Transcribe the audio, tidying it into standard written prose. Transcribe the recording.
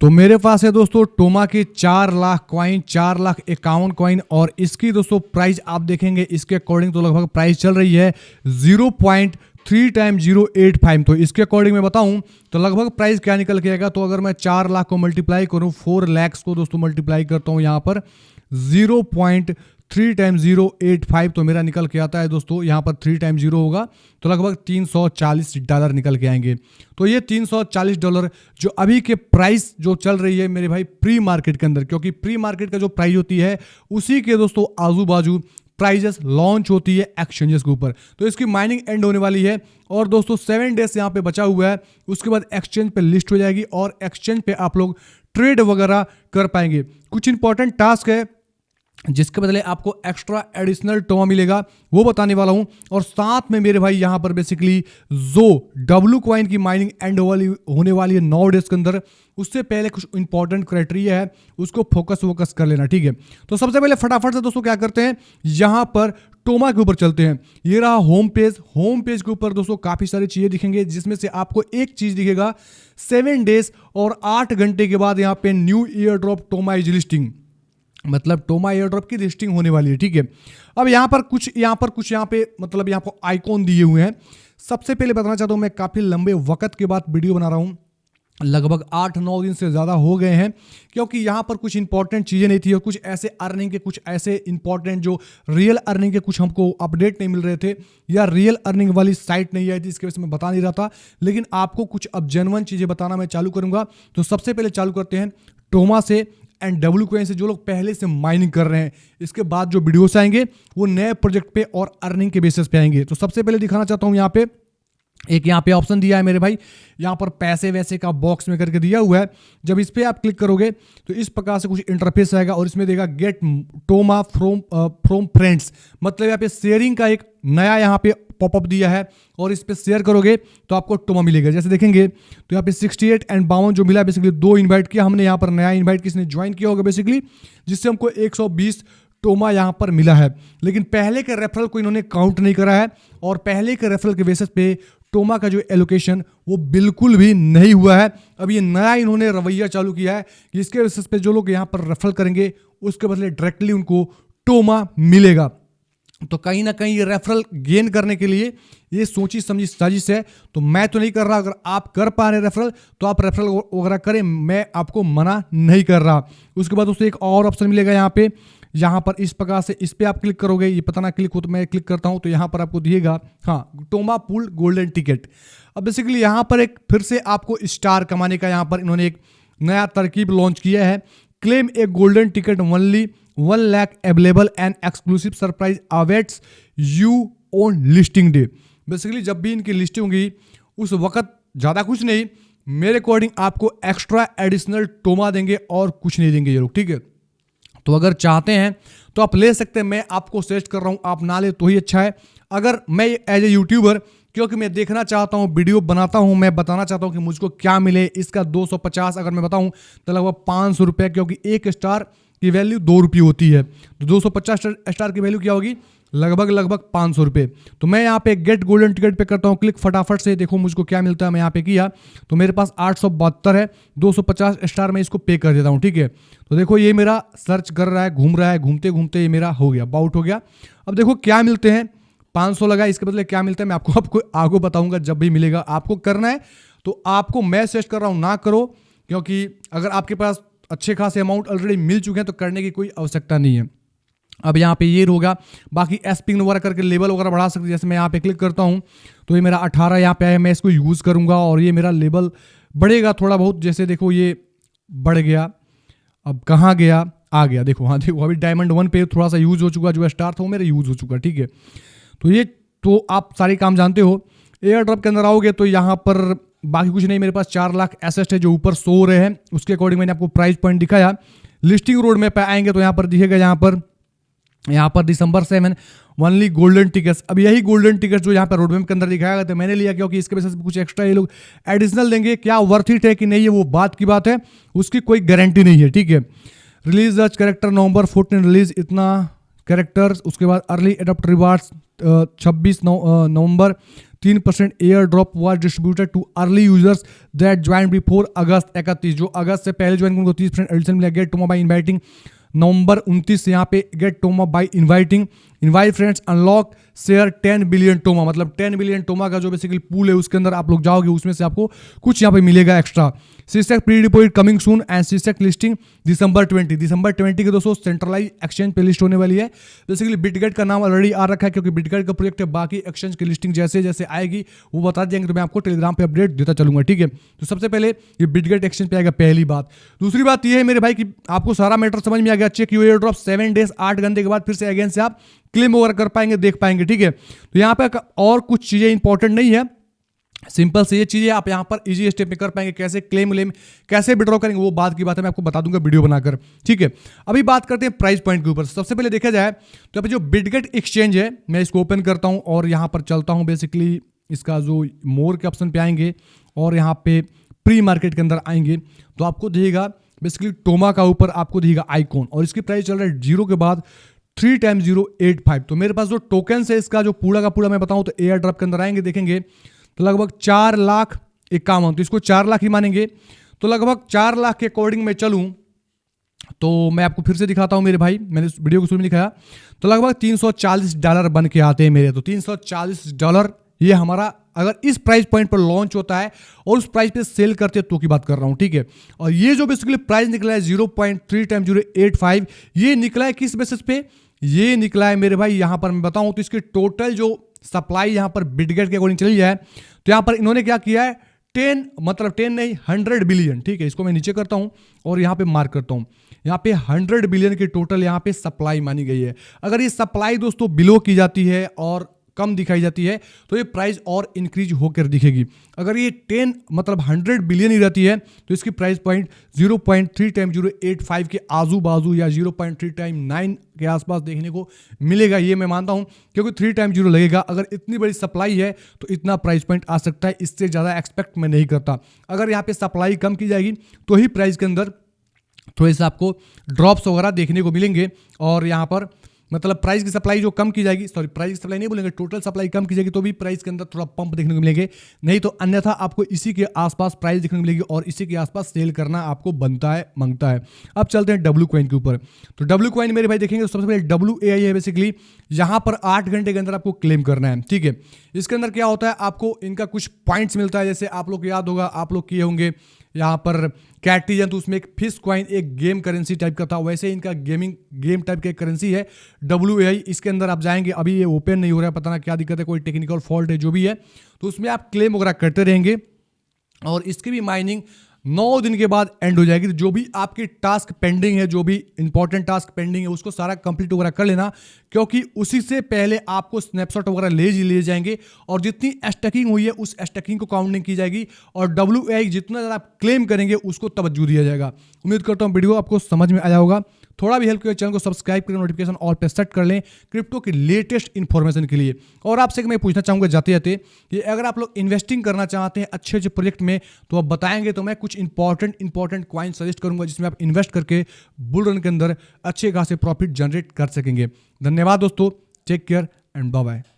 तो मेरे पास है दोस्तों टोमा के 4 लाख कॉइन, 4,51,000 कॉइन और इसकी दोस्तों प्राइस आप देखेंगे इसके अकॉर्डिंग तो लगभग प्राइस चल रही है 0.3 टाइम 085। तो इसके अकॉर्डिंग मैं बताऊं तो लगभग प्राइस क्या निकल के आएगा। तो अगर मैं 4 लाख को मल्टीप्लाई करूं 4 लैक्स को दोस्तों मल्टीप्लाई करता हूं यहाँ पर 0.3 टाइम 085 तो मेरा निकल के आता है दोस्तों यहाँ पर 3 टाइम 0 होगा तो लगभग $340 निकल के आएंगे। तो ये $340 जो अभी के प्राइस जो चल रही है मेरे भाई प्री मार्केट के अंदर, क्योंकि प्री मार्केट का जो प्राइस होती है उसी के दोस्तों आजू बाजू प्राइजेस लॉन्च होती है एक्सचेंजेस के ऊपर। तो इसकी माइनिंग एंड होने वाली है और दोस्तों 7 डेज यहाँ पे बचा हुआ है, उसके बाद एक्सचेंज पे लिस्ट हो जाएगी और एक्सचेंज पे आप लोग ट्रेड वगैरह कर पाएंगे। कुछ इंपॉर्टेंट टास्क है जिसके बदले आपको एक्स्ट्रा एडिशनल टोमा मिलेगा वो बताने वाला हूं और साथ में मेरे भाई यहां पर बेसिकली जो डब्ल्यू कॉइन की माइनिंग एंड होने वाली है 9 डेज के अंदर, उससे पहले कुछ इंपॉर्टेंट क्राइटेरिया है उसको फोकस कर लेना, ठीक है। तो सबसे पहले फटाफट से दोस्तों क्या करते हैं यहां पर टोमा के ऊपर चलते हैं। ये रहा होम पेज के ऊपर दोस्तों काफी सारी चीजें दिखेंगे जिसमें से आपको एक चीज दिखेगा 7 डेज और 8 घंटे के बाद यहाँ पे new year drop टोमा is listing, मतलब टोमा एयर ड्रॉप की लिस्टिंग होने वाली है, ठीक है। अब यहाँ पर कुछ यहाँ पे मतलब यहाँ पर आइकॉन दिए हुए हैं। सबसे पहले बताना चाहता हूँ मैं काफ़ी लंबे वक्त के बाद वीडियो बना रहा हूँ, लगभग 8-9 दिन से ज़्यादा हो गए हैं, क्योंकि यहाँ पर कुछ इंपॉर्टेंट चीज़ें नहीं थी और कुछ ऐसे अर्निंग के कुछ ऐसे इंपॉर्टेंट जो रियल अर्निंग के कुछ हमको अपडेट नहीं मिल रहे थे या रियल अर्निंग वाली साइट नहीं आई थी, इसके वजह से मैं बता नहीं रहा था। लेकिन आपको कुछ अब जेन्युइन चीज़ें बताना मैं चालू करूँगा। तो सबसे पहले चालू करते हैं टोमा से एंड डब्ल्यू कॉइन से जो लोग पहले से माइनिंग कर रहे हैं। इसके बाद जो वीडियोस आएंगे वो नए प्रोजेक्ट पे और अर्निंग के बेसिस पे आएंगे। तो सबसे पहले दिखाना चाहता हूं यहाँ पे एक यहाँ पे ऑप्शन दिया है मेरे भाई, यहाँ पर पैसे वैसे का बॉक्स में करके दिया हुआ है। जब इस पे आप क्लिक करोगे तो इस प्रकार से कुछ इंटरफेस आएगा और इसमें देगा गेट टोमा फ्रॉम फ्रेंड्स, मतलब यहाँ पे शेयरिंग का एक नया यहाँ पे पॉपअप दिया है और इस पे शेयर करोगे तो आपको टोमा मिलेगा। जैसे देखेंगे तो यहाँ पे 68 एंड 52 जो मिला, बेसिकली 2 इनवाइट किया हमने, यहाँ पर नया इनवाइट किसने ज्वाइन किया होगा बेसिकली, जिससे हमको 120 टोमा यहाँ पर मिला है। लेकिन पहले के रेफरल को इन्होंने काउंट नहीं करा है और पहले के रेफरल के बेसिस पे टोमा का जो एलोकेशन वो बिल्कुल भी नहीं हुआ है। अब ये नया इन्होंने रवैया चालू किया है कि इसके बेसिस पे जो लोग यहाँ पर रेफरल करेंगे उसके बदले डायरेक्टली उनको टोमा मिलेगा। तो कहीं ना कहीं ये रेफरल गेन करने के लिए ये सोची समझी साजिश है। तो मैं तो नहीं कर रहा, अगर आप कर पा रहे रेफरल तो आप रेफरल वगैरह करें, मैं आपको मना नहीं कर रहा। उसके बाद दोस्तों एक और ऑप्शन मिलेगा यहाँ पर इस प्रकार से, इस पर आप क्लिक करोगे, ये पता ना क्लिक हो तो मैं क्लिक करता हूँ तो यहाँ पर आपको दिएगा हाँ टोमा पूल गोल्डन टिकट। अब बेसिकली यहाँ पर एक फिर से आपको स्टार कमाने का यहाँ पर इन्होंने एक नया तरकीब लॉन्च किया है। Claim A golden ticket only 1 lakh available and exclusive surprise awaits you on listing day. Basically जब भी इनकी लिस्टिंग होगी उस वक्त ज़्यादा कुछ नहीं, मेरे अकॉर्डिंग आपको एक्स्ट्रा एडिशनल टोमा देंगे और कुछ नहीं देंगे ये लोग, ठीक है। तो अगर चाहते हैं तो आप ले सकते हैं, मैं आपको सजेस्ट कर रहा हूँ आप ना ले तो ही अच्छा है। अगर मैं एज ए यूट्यूबर, क्योंकि मैं देखना चाहता हूँ वीडियो बनाता हूँ, मैं बताना चाहता हूँ कि मुझको क्या मिले, इसका 250 अगर मैं बताऊँ तो लगभग 500 रुपये, क्योंकि एक स्टार की वैल्यू 2 रुपये होती है तो 250 स्टार की वैल्यू क्या होगी, लगभग 500 रुपये। तो मैं यहाँ पे गेट गोल्डन टिकट पे करता हूँ क्लिक, फटाफट से देखो मुझको क्या मिलता है। मैं यहाँ पे किया तो मेरे पास 872 है, 250 स्टार में इसको पे कर देता हूँ, ठीक है। तो देखो ये मेरा सर्च कर रहा है, घूम रहा है, घूमते घूमते ये मेरा हो गया, बाउट हो गया। अब देखो क्या मिलते हैं, 500 लगा, इसके बदले क्या मिलता है मैं आपको आगे बताऊँगा जब भी मिलेगा। आपको करना है तो आपको मैं सजेस्ट कर रहा हूँ ना करो, क्योंकि अगर आपके पास अच्छे खासे अमाउंट ऑलरेडी मिल चुके हैं तो करने की कोई आवश्यकता नहीं है। अब यहाँ पे ये होगा, बाकी एसपिंग वगैरह करके लेवल वगैरह बढ़ा सकते हैं। जैसे मैं यहाँ पे क्लिक करता हूँ तो ये मेरा 18 यहाँ पे है, मैं इसको यूज़ करूँगा और ये मेरा लेवल बढ़ेगा थोड़ा बहुत। जैसे देखो ये बढ़ गया, अब कहाँ गया, आ गया, देखो हाँ देखो अभी डायमंड 1 पे थोड़ा सा यूज़ हो चुका, जो स्टार था वो मेरा यूज़ हो चुका, ठीक है। तो ये तो आप सारे काम जानते हो। एयर ड्रॉप के अंदर आओगे तो यहाँ पर बाकी कुछ नहीं, मेरे पास 4 लाख एसेट है जो ऊपर सो हो रहे हैं, उसके अकॉर्डिंग मैंने आपको प्राइस पॉइंट दिखाया। लिस्टिंग रोड में पे आएंगे तो यहाँ पर दिखेगा, यहाँ पर December 7 ओनली गोल्डन टिकट्स। अब यही गोल्डन टिकट जो यहाँ पर रोड मैप के अंदर दिखाया गया था मैंने लिया, क्योंकि इसके वजह से कुछ एक्स्ट्रा ये लोग एडिशनल देंगे। क्या वर्थ इट है कि नहीं है वो बात की बात है, उसकी कोई गारंटी नहीं है, ठीक है। Release the character November 14 release इतना कैरेक्टर्स, उसके बाद अर्ली एडप्ट रिवार्ड्स 26 नवंबर 3% air drop was distributed to early users that join before August 31, जो अगस्त से पहले ज्वाइन उनको 30% एडिशन मिला। गेट टोमा बाई इन्वाइटिंग नवंबर 29 यहाँ पे get Toma by inviting invite friends unlock share 10 billion Toma, मतलब 10 बिलियन टोमा का जो बेसिकली पूल है उसके अंदर आप लोग जाओगे, उसमें से आपको कुछ यहाँ पे मिलेगा एक्स्ट्रा। सीसेक pre deposit coming soon and सीसेक लिस्टिंग दिसंबर 20 के दोस्तों सेंट्रलाइज एक्सचेंज पे लिस्ट होने वाली है। बेसिकली बिटगेट का नाम ऑलरेडी आ रखा है क्योंकि बिटगेट का प्रोजेक्ट है, बाकी एक्सचेंज की लिस्टिंग जैसे जैसे आएगी वो बता देंगे, तो मैं आपको टेलीग्राम पे अपडेट देता चलूंगा, ठीक है। तो सबसे पहले ये बिटगेट एक्सचेंज पे आएगा, पहली बात। दूसरी बात ये है मेरे भाई कि आपको सारा मैटर समझ में आ गया। Check your AirDrop 7 days 8 घंटे के बाद फिर से अगेन से आप क्लेम ओवर कर पाएंगे, देख पाएंगे, ठीक है। तो यहाँ पे और कुछ चीजें इंपॉर्टेंट नहीं है, सिंपल से ये चीजें आप यहाँ पर इजी स्टेप में कर पाएंगे। कैसे क्लेम कैसे विड्रॉ करेंगे वो बात की बात है, मैं आपको बता दूंगा वीडियो बनाकर, ठीक है। अभी बात करते हैं प्राइस पॉइंट के ऊपर। सबसे पहले देखा जाए तो अभी जो बिटगेट एक्सचेंज है, मैं इसको ओपन करता हूं और यहाँ पर चलता हूं। बेसिकली इसका जो मोर के ऑप्शन पे आएंगे और यहाँ पे प्री मार्केट के अंदर आएंगे तो आपको दिखेगा बेसिकली टोमा का ऊपर आपको दिखेगा आइकॉन, और इसकी प्राइस चल रहा है 0 के बाद 3 × 0.85। तो मेरे पास जो टोकन है इसका जो पूरा का पूरा मैं बताऊं तो एयर ड्रॉप के अंदर आएंगे, देखेंगे तो लगभग 4,51,000, तो इसको 4 लाख ही मानेंगे। तो लगभग 4 लाख के अकॉर्डिंग मैं चलूं तो मैं आपको फिर से दिखाता हूं मेरे भाई, मैंने इस वीडियो को शुरू में दिखाया तो लगभग $340 बन के आते हैं मेरे। तो $340 ये हमारा अगर इस प्राइस पॉइंट पर लॉन्च होता है और उस प्राइस पे सेल करते हैं तो की बात कर रहा हूं, ठीक है। और ये जो बेसिकली प्राइस निकला है 0.3 × 0.85, ये निकला है किस बेसिस पे? ये निकला है मेरे भाई, यहां पर मैं बताऊं तो इसकी टोटल जो सप्लाई यहां पर बिटगेट के अकॉर्डिंग चली है तो यहां पर इन्होंने क्या किया है 10 नहीं 100 बिलियन, ठीक है। इसको मैं नीचे करता हूं और यहां पे मार्क करता हूं, यहां पे 100 बिलियन की टोटल यहां पे सप्लाई मानी गई है। अगर ये सप्लाई दोस्तों बिलो की जाती है और कम दिखाई जाती है तो ये प्राइस और इंक्रीज होकर दिखेगी। अगर ये 100 बिलियन ही रहती है तो इसकी प्राइस पॉइंट 0.3 × 0.85 के आजू बाजू या 0.3 × 9 के आसपास देखने को मिलेगा, ये मैं मानता हूं, क्योंकि 3 × 0 लगेगा। अगर इतनी बड़ी सप्लाई है तो इतना प्राइस पॉइंट आ सकता है, इससे ज़्यादा एक्सपेक्ट मैं नहीं करता। अगर यहाँ पे सप्लाई कम की जाएगी तो ही प्राइस के अंदर थोड़े से आपको ड्रॉप्स वगैरह देखने को मिलेंगे। और यहाँ पर मतलब प्राइस की सप्लाई जो कम की जाएगी, सॉरी प्राइस की सप्लाई नहीं बोलेंगे, टोटल सप्लाई कम की जाएगी तो भी प्राइस के अंदर थोड़ा पंप देखने को मिलेंगे, नहीं तो अन्यथा आपको इसी के आसपास प्राइस देखने को मिलेगी और इसी के आसपास सेल करना आपको बनता है, मांगता है। अब चलते हैं डब्ल्यू कॉइन के ऊपर। तो डब्ल्यू कॉइन मेरे भाई देखेंगे तो सबसे पहले WAI है, बेसिकली यहाँ पर 8 घंटे के अंदर आपको क्लेम करना है, ठीक है। इसके अंदर क्या होता है, आपको इनका कुछ पॉइंट्स मिलता है, जैसे आप लोग याद होगा, आप लोग किए होंगे यहाँ पर कैटिजन, तो उसमें एक फिश कॉइन एक गेम करेंसी टाइप का था, वैसे इनका गेम टाइप का एक करेंसी है WAI। इसके अंदर आप जाएंगे, अभी ये ओपन नहीं हो रहा है, पता ना क्या दिक्कत है, कोई टेक्निकल फॉल्ट है, जो भी है, तो उसमें आप क्लेम वगैरह करते रहेंगे और इसकी भी माइनिंग 9 दिन के बाद एंड हो जाएगी। तो जो भी आपकी टास्क पेंडिंग है, जो भी इंपॉर्टेंट टास्क पेंडिंग है, उसको सारा कंप्लीट वगैरह कर लेना, क्योंकि उसी से पहले आपको स्नैपशॉट वगैरह ले जाएंगे और जितनी स्टैकिंग हुई है उस स्टैकिंग को काउंटिंग की जाएगी और WAI जितना ज़्यादा आप क्लेम करेंगे उसको तवज्जो दिया जाएगा। उम्मीद करता हूँ वीडियो आपको समझ में आया होगा। थोड़ा भी हेल्प करें, चैनल को सब्सक्राइब करें, नोटिफिकेशन ऑल पे सेट कर लें क्रिप्टो की लेटेस्ट इन्फॉर्मेशन के लिए। और आपसे मैं पूछना चाहूँगा जाते जाते कि अगर आप लोग इन्वेस्टिंग करना चाहते हैं अच्छे अच्छे प्रोजेक्ट में तो आप बताएंगे तो मैं कुछ इंपॉर्टेंट कॉइन सजेस्ट करूंगा जिसमें आप इन्वेस्ट करके बुल रन के अंदर अच्छे खासे प्रॉफिट जनरेट कर सकेंगे। धन्यवाद दोस्तों, take care and bye bye.